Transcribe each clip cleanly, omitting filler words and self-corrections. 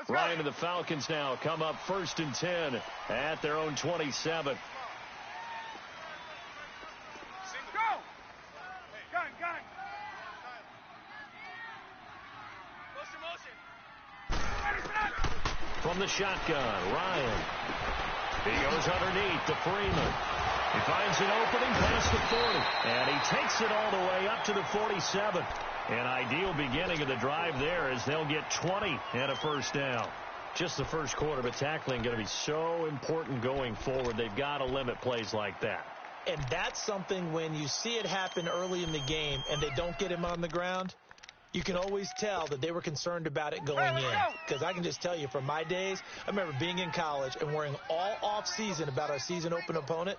Ryan and the Falcons now come up 1st and 10 at their own 27. From the shotgun, Ryan. He goes underneath to Freeman. He finds an opening past the 40, and he takes it all the way up to the 47. An ideal beginning of the drive there as they'll get 20 and a first down. Just the first quarter, but tackling going to be so important going forward. They've got to limit plays like that. And that's something when you see it happen early in the game and they don't get him on the ground, you can always tell that they were concerned about it going in. Because I can just tell you from my days, I remember being in college and worrying all off-season about our season open opponent,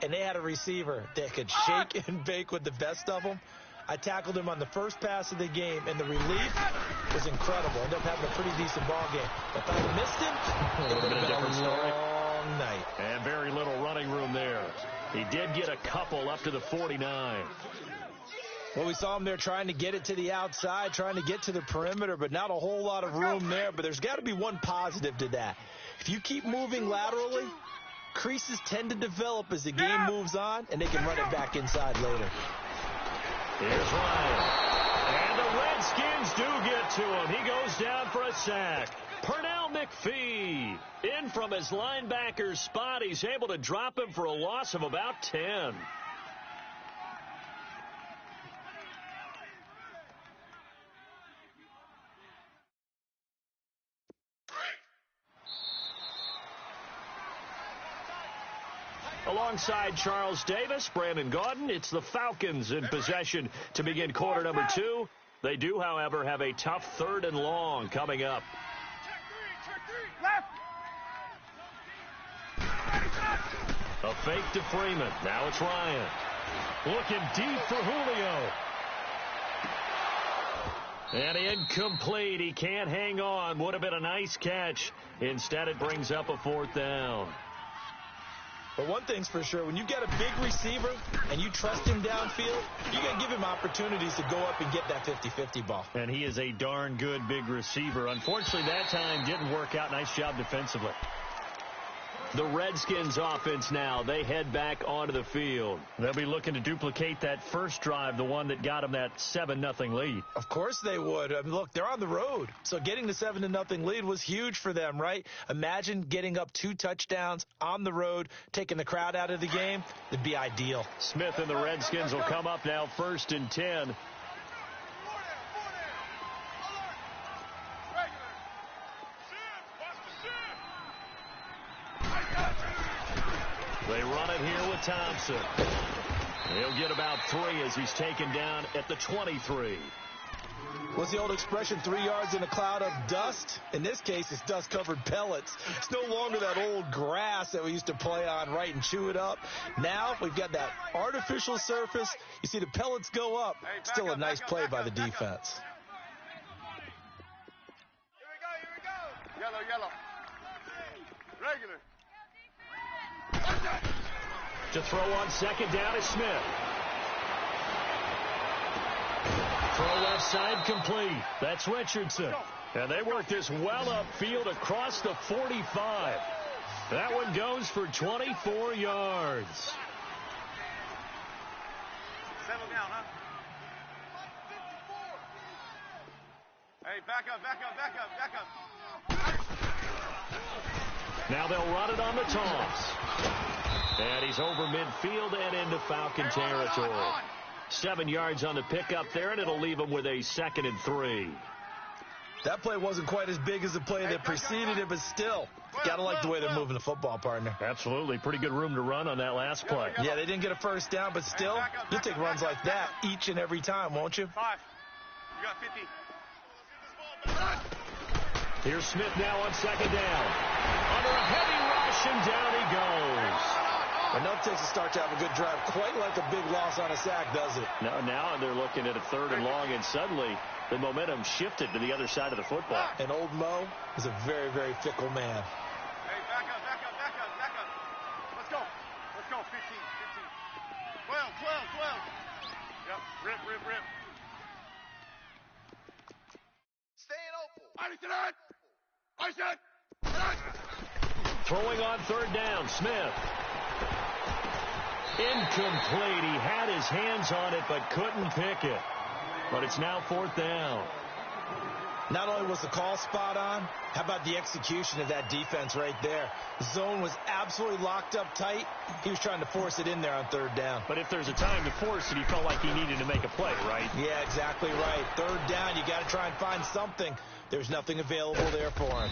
and they had a receiver that could shake and bake with the best of them. I tackled him on the first pass of the game, and the relief was incredible. Ended up having a pretty decent ball game. If I missed him, it would have been a long night. And very little running room there. He did get a couple up to the 49. Well, we saw him there trying to get it to the outside, trying to get to the perimeter, but not a whole lot of room there. But there's got to be one positive to that. If you keep moving laterally, creases tend to develop as the game moves on, and they can run it back inside later. Here's Ryan. And the Redskins do get to him. He goes down for a sack. Pernell McPhee in from his linebacker's spot. He's able to drop him for a loss of about 10. Alongside Charles Davis, Brandon Gaudin, it's the Falcons in possession to begin quarter number 2. They do, however, have a tough 3rd and long coming up. A fake to Freeman. Now it's Ryan. Looking deep for Julio. And incomplete. He can't hang on. Would have been a nice catch. Instead, it brings up a 4th down. But one thing's for sure, when you get a big receiver and you trust him downfield, you got to give him opportunities to go up and get that 50-50 ball. And he is a darn good big receiver. Unfortunately, that time didn't work out. Nice job defensively. The Redskins offense now, they head back onto the field. They'll be looking to duplicate that first drive, the one that got them that 7-0 lead. Of course they would. I mean, look, they're on the road. So getting the 7-0 lead was huge for them, right? Imagine getting up 2 touchdowns on the road, taking the crowd out of the game. It'd be ideal. Smith and the Redskins will come up now 1st and 10. They run it here with Thompson. He'll get about 3 as he's taken down at the 23. What's the old expression, 3 yards in a cloud of dust? In this case, it's dust-covered pellets. It's no longer that old grass that we used to play on, right, and chew it up. Now we've got that artificial surface. You see the pellets go up. Still a nice play by the defense. Here we go. Yellow. Regular. To throw on 2nd down is Smith. Throw left side complete. That's Richardson. And they work this well upfield across the 45. That one goes for 24 yards. Settle down, huh? Hey, back up. Now they'll run it on the toss. And he's over midfield and into Falcon territory. 7 yards on the pickup there, and it'll leave him with a 2nd and 3. That play wasn't quite as big as the play that preceded it, but still, got to like the way they're moving the football, partner. Absolutely. Pretty good room to run on that last play. Yeah, they didn't get a first down, but still, you'll take runs like that each and every time, won't you? 5. You got 50. Here's Smith now on 2nd down. Under a heavy rush, and down he goes. Enough takes a start to have a good drive. Quite like a big loss on a sack, does it? Now they're looking at a 3rd and long, and suddenly the momentum shifted to the other side of the football. And old Mo is a very, very fickle man. Hey, back up. Let's go. 15. 12. Yep, rip. Staying open. Throwing on third down, Smith. Incomplete. He had his hands on it but couldn't pick it. But it's now fourth down. Not only was the call spot on, how about the execution of that defense right there? The zone was absolutely locked up tight. He was trying to force it in there on third down. But if there's a time to force it, he felt like he needed to make a play, right? Yeah, exactly right. Third down, you got to try and find something. There's nothing available there for him.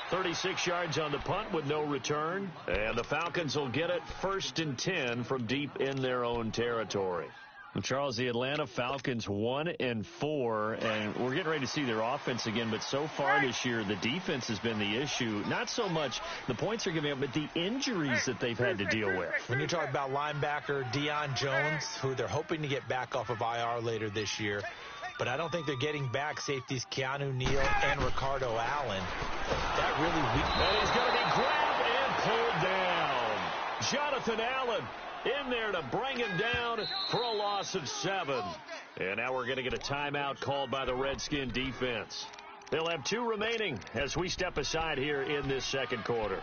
36 yards on the punt with no return. And the Falcons will get it 1st and 10 from deep in their own territory. Well, Charles, the Atlanta Falcons 1-4, and we're getting ready to see their offense again. But so far this year, the defense has been the issue. Not so much the points are giving up, but the injuries that they've had to deal with. When you talk about linebacker Deion Jones, who they're hoping to get back off of IR later this year, but I don't think they're getting back safeties Keanu Neal and Ricardo Allen. That really weak. And he's going to be grabbed and pulled down. Jonathan Allen in there to bring him down for a loss of 7. And now we're going to get a timeout called by the Redskin defense. They'll have 2 remaining as we step aside here in this second quarter.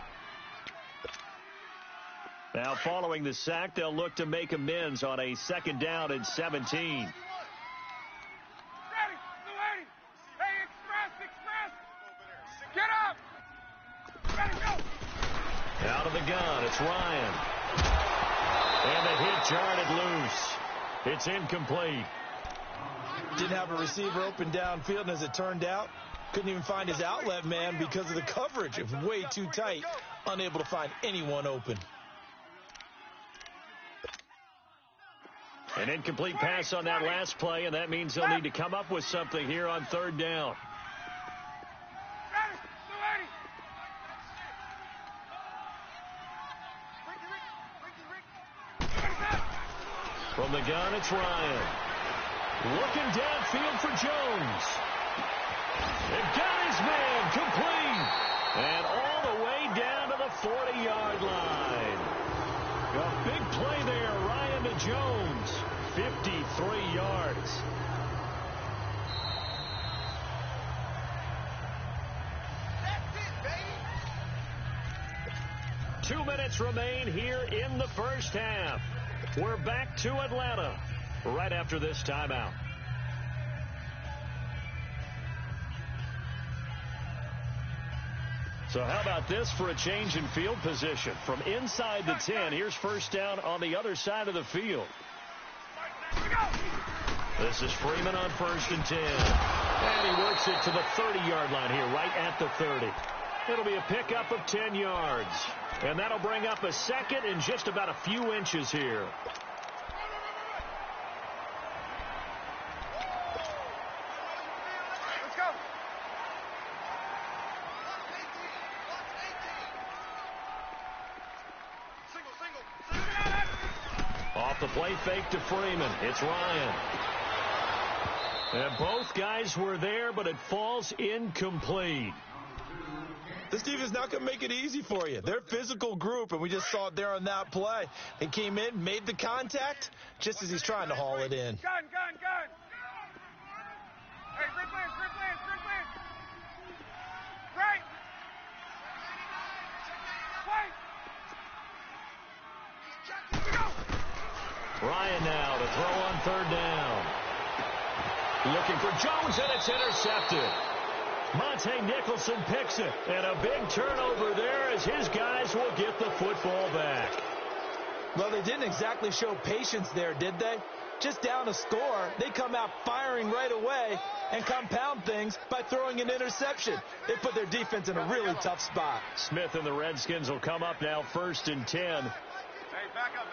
Now following the sack, they'll look to make amends on a 2nd down and 17. Out of the gun, it's Ryan. And the hit jarred loose. It's incomplete. Didn't have a receiver open downfield, and as it turned out, couldn't even find his outlet man because of the coverage. It was way too tight, unable to find anyone open. An incomplete pass on that last play, and that means they'll need to come up with something here on 3rd down. From the gun, it's Ryan. Looking downfield for Jones. They've got his man complete. And all the way down to the 40-yard line. A big play there, Ryan to Jones. 53 yards. That's it, baby. 2 minutes remain here in the first half. We're back to Atlanta right after this timeout. So how about this for a change in field position? From inside the 10, here's 1st down on the other side of the field. This is Freeman on 1st and 10. And he works it to the 30-yard line here, right at the 30. It'll be a pickup of 10 yards. And that'll bring up a 2nd and just about a few inches here. Let's go. Single. Off the play fake to Freeman. It's Ryan. And both guys were there, but it falls incomplete. This team is not going to make it easy for you. They're a physical group, and we just saw it there on that play. They came in, made the contact, just as he's trying to haul it in. Gun. Hey, Rick Lance. Right. Play. Ryan now to throw on 3rd down. Looking for Jones, and it's intercepted. Monte Nicholson picks it, and a big turnover there as his guys will get the football back. Well, they didn't exactly show patience there, did they? Just down a score, they come out firing right away and compound things by throwing an interception. They put their defense in a really tough spot. Smith and the Redskins will come up now 1st and 10. Hey, back up.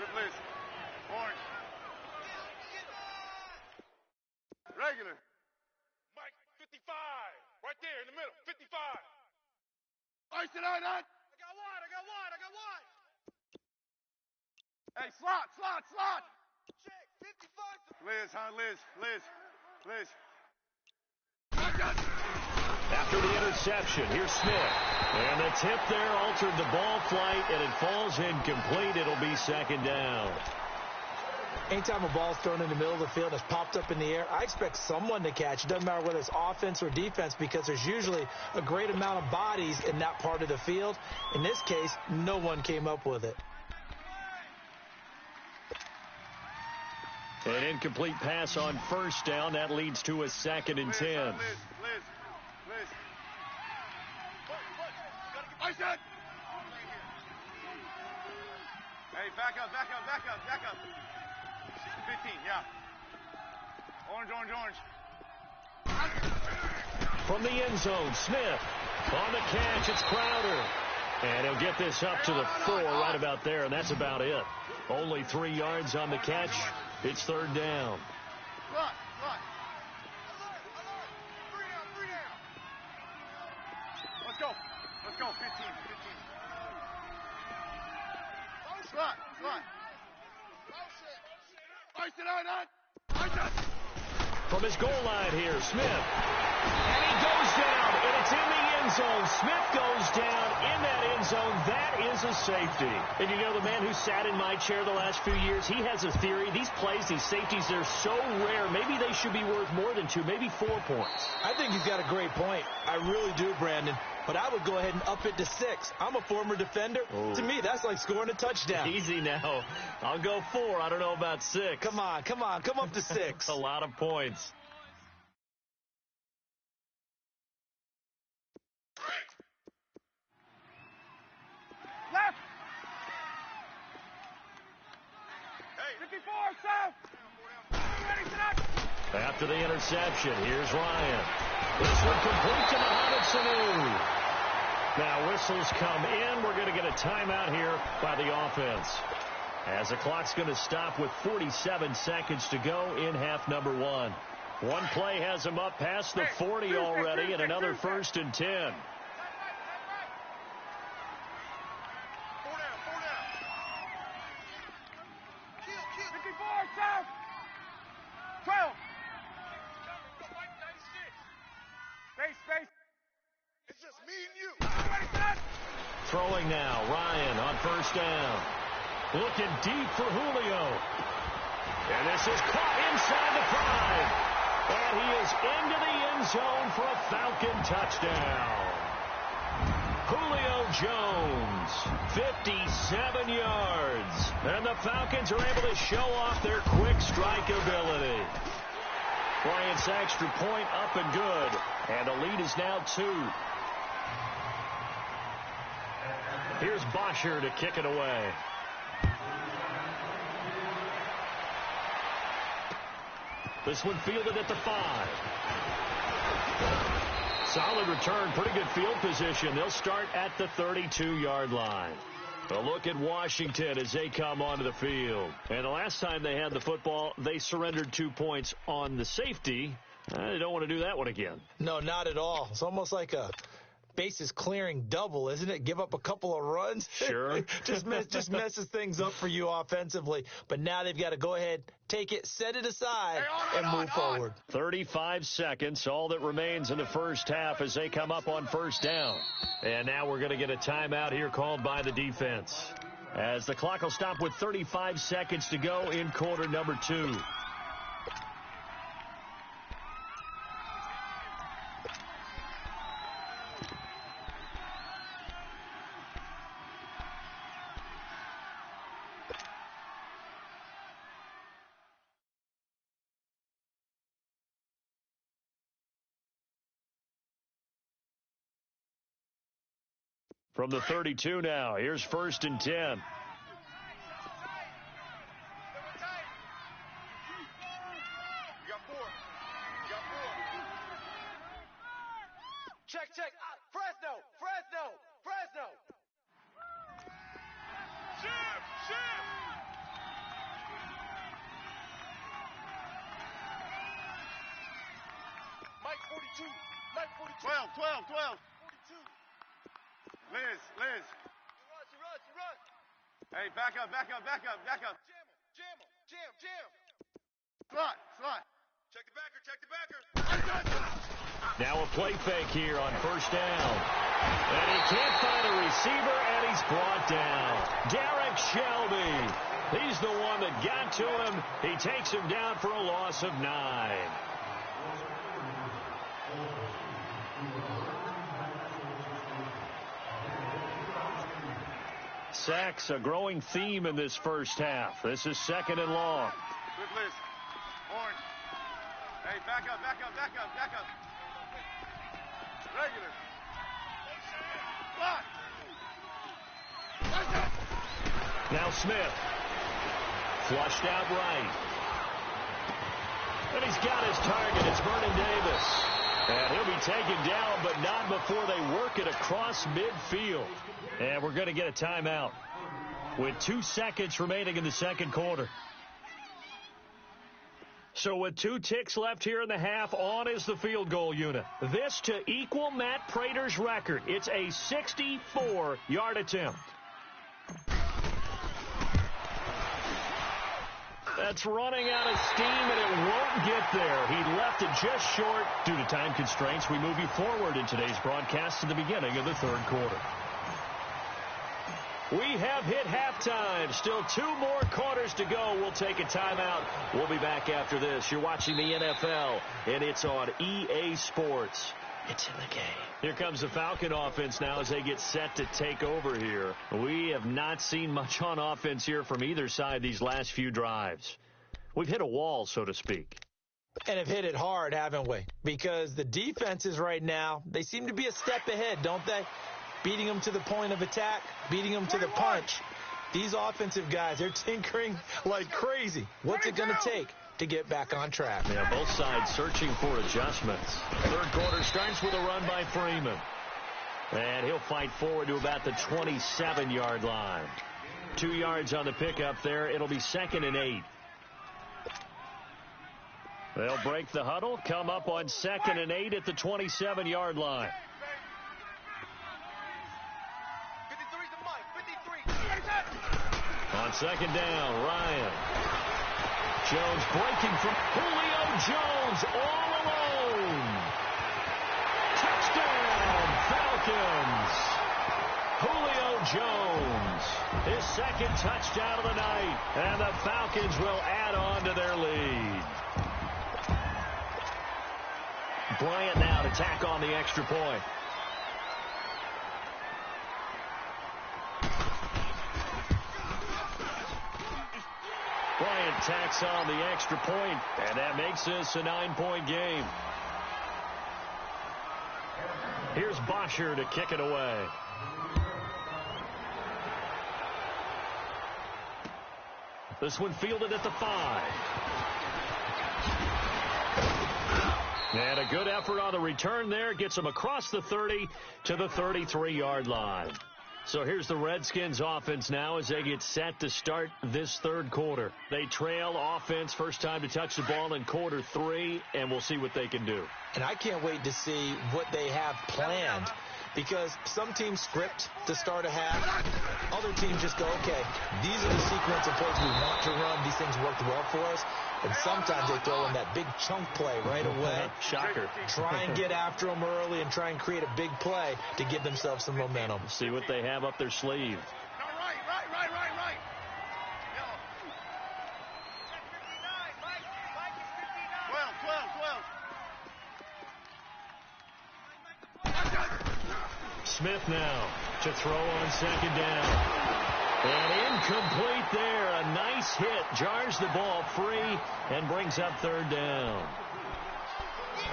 Rip loose. Orange. Regular. Mike, 55. Right there in the middle. 55. Ice it out. I got one. Hey, slot. Check. 55. Liz. After the interception, here's Smith. And the tip there altered the ball flight, and it falls incomplete. It'll be 2nd down. Anytime a ball's thrown in the middle of the field and it's popped up in the air, I expect someone to catch. It doesn't matter whether it's offense or defense because there's usually a great amount of bodies in that part of the field. In this case, no one came up with it. An incomplete pass on first down. That leads to a 2nd and 10. Liz. Hey, back up. 15, yeah. Orange. From the end zone, Smith on the catch. It's Crowder. And he'll get this up to the 4 right about there, and that's about it. Only 3 yards on the catch. It's 3rd down. Slot. Let's go. 15. Slot. From his goal line here, Smith. And he goes down, and it's in the end zone. Smith goes down in that end zone. That is a safety. And you know, the man who sat in my chair the last few years, he has a theory. These plays, these safeties, they're so rare. Maybe they should be worth more than 2, maybe 4 points. I think you've got a great point. I really do, Brandon. But I would go ahead and up it to 6. I'm a former defender. To me, that's like scoring a touchdown. Easy now. I'll go 4. I don't know about 6. Come on. Come up to 6. A lot of points. Left. Hey, 54, south. Ready, After the interception, here's Ryan. This one complete to Mohamed Sanu. Now whistles come in. We're going to get a timeout here by the offense, as the clock's going to stop with 47 seconds to go in half number 1. One play has them up past the 40 already, and another 1st and 10. 4 down. 54, south. 12. Space. It's just me and you. Ready, set. Throwing now, Ryan on 1st down. Looking deep for Julio. And this is caught inside the 5. And he is into the end zone for a Falcon touchdown. Julio Jones, 57 yards. And the Falcons are able to show off their quick strike ability. Bryant's extra point up and good. And the lead is now 2. Here's Bosher to kick it away. This one fielded at the 5. Solid return, pretty good field position. They'll start at the 32-yard line. A look at Washington as they come onto the field. And the last time they had the football, they surrendered 2 points on the safety. They don't want to do that one again. No, not at all. It's almost like a bases clearing double, isn't it? Give up a couple of runs. Sure. just messes things up for you offensively. But now they've got to go ahead, take it, set it aside, and move forward. 35 seconds, all that remains in the first half as they come up on 1st down. And now we're going to get a timeout here called by the defense, as the clock will stop with 35 seconds to go in quarter number 2. From the 32 now, here's 1st and 10. You got 4. Check. Fresno. Shift. Mike 42. 12. 42. Liz. You run. Hey, back up. Jam. Slot. Check the backer. Now a play fake here on 1st down. And he can't find a receiver, and he's brought down. Derek Shelby. He's the one that got to him. He takes him down for a loss of 9. Sacks, a growing theme in this first half. This is 2nd and long. Good list. Orange. Hey, back up, back up, back up, back up. Regular. Block. Now Smith. Flushed out right. And he's got his target. It's Vernon Davis. And he'll be taken down, but not before they work it across midfield. And we're going to get a timeout with 2 seconds remaining in the second quarter. So with 2 ticks left here in the half, on is the field goal unit. This to equal Matt Prater's record. It's a 64-yard attempt. That's running out of steam, and it won't get there. He left it just short. Due to time constraints, we move you forward in today's broadcast to the beginning of the third quarter. We have hit halftime. Still 2 more quarters to go. We'll take a timeout. We'll be back after this. You're watching the NFL, and it's on EA Sports. It's in the game. Here comes the Falcon offense now as they get set to take over here. We have not seen much on offense here from either side these last few drives. We've hit a wall, so to speak. And have hit it hard, haven't we? Because the defenses right now, they seem to be a step ahead, don't they? Beating them to the point of attack, beating them to the punch. These offensive guys, they're tinkering like crazy. What's it going to take to get back on track? Yeah, both sides searching for adjustments. Third quarter starts with a run by Freeman. And he'll fight forward to about the 27-yard line. 2 yards on the pickup there. It'll be 2nd and 8. They'll break the huddle, come up on 2nd and 8 at the 27-yard line. 53 to Mike, 53. On 2nd down, Ryan. Jones breaking from Julio Jones all alone. Touchdown, Falcons. Julio Jones, his 2nd touchdown of the night, and the Falcons will add on to their lead. Bryant now to tack on the extra point. Bryant tacks on the extra point, and that makes this a 9-point game. Here's Bosher to kick it away. This one fielded at the 5. And a good effort on the return there. Gets them across the 30 to the 33-yard line. So here's the Redskins offense now as they get set to start this third quarter. They trail offense first time to touch the ball in quarter 3, and we'll see what they can do. And I can't wait to see what they have planned, because some teams script to start a half. Other teams just go, okay, these are the sequence of plays we want to run. These things worked well for us. And sometimes they throw in that big chunk play right away. Shocker. Try and get after them early and try and create a big play to give themselves some momentum. See what they have up their sleeve. No, right. Yellow. 12. Smith now to throw on 2nd down. And incomplete there. A nice hit. Jars the ball free and brings up 3rd down.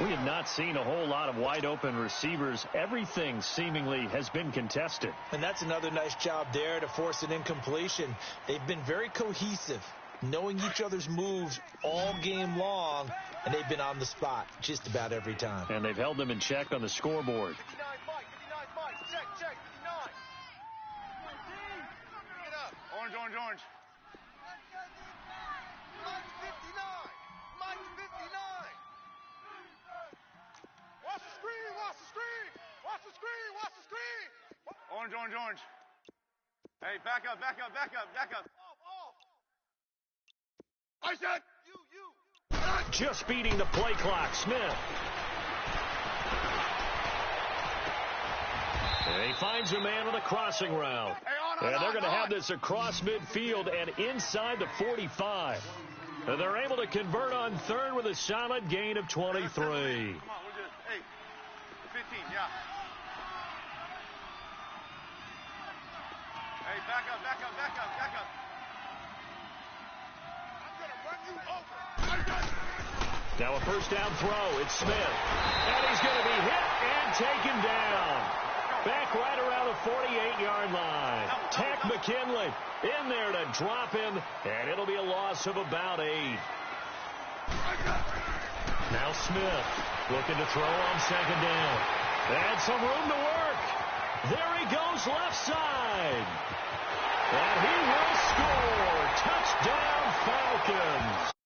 We have not seen a whole lot of wide open receivers. Everything seemingly has been contested. And that's another nice job there to force an incompletion. They've been very cohesive, knowing each other's moves all game long, and they've been on the spot just about every time. And they've held them in check on the scoreboard. 59 Mike, check, 59. Get up. Orange. Mike's 59. Mike's 59. Watch the screen. Orange. Hey, back up. Off. I said. You. Just beating the play clock. Smith. And he finds a man on the crossing route. And they're going to have this across midfield and inside the 45. And they're able to convert on third with a solid gain of 23. Come on, we're just, hey, 15, yeah. Hey, back up, back up, back up, back up. I'm going to run you over. Now a first down throw. It's Smith. And he's going to be hit and taken down. Back right around the 48-yard line. Tech McKinley in there to drop him, and it'll be a loss of about 8. Now Smith looking to throw on second down. And some room to work. There he goes left side. And he will score. Touchdown Falcons.